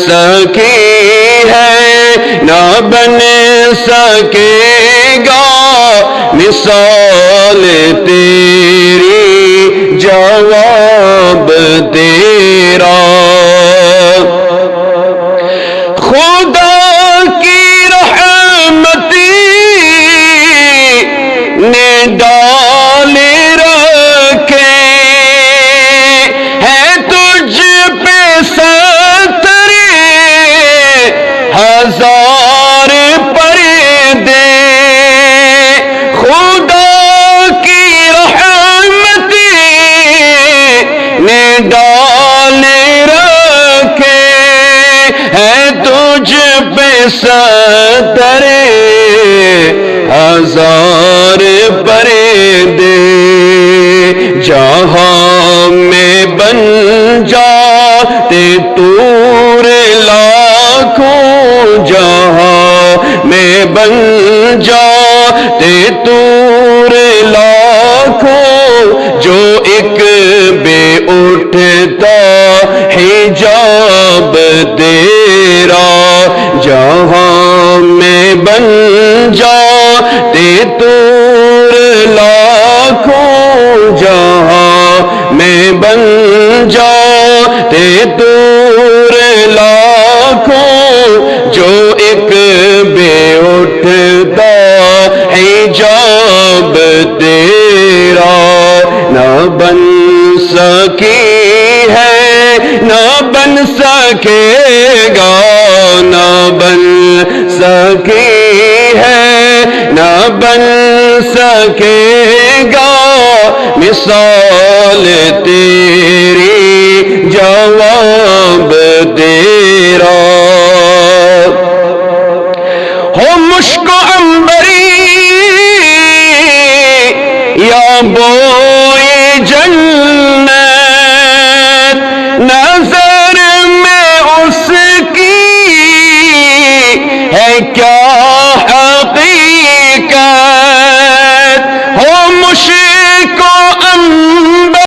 سکی ہے نہ بن سکے گا مثال تیری جواب تیرا خدا کی رحمتی نے ڈال رکھے ہے تجھ پہ سترے ہزار پردے خدا کی رحمتی نے ڈال رکھے ہے تجھ پہ سترے ہزار پردے جہاں میں بن جاتے طور لاکھوں جہاں میں بن جاتے طور لاکھوں جو ایک بے اٹھتا حجاب تیرا جہاں میں بن جاتے طور لاکھوں جہاں میں بن جاتے طور لاکھوں جو ایک بے اٹھتا حجاب تیرا نہ بن سکی ہے نہ بن سکے گا نہ بن سکی ہے نہ بن سکے گا مثال تیری جواب تیرا ہو مشک و عنبری یا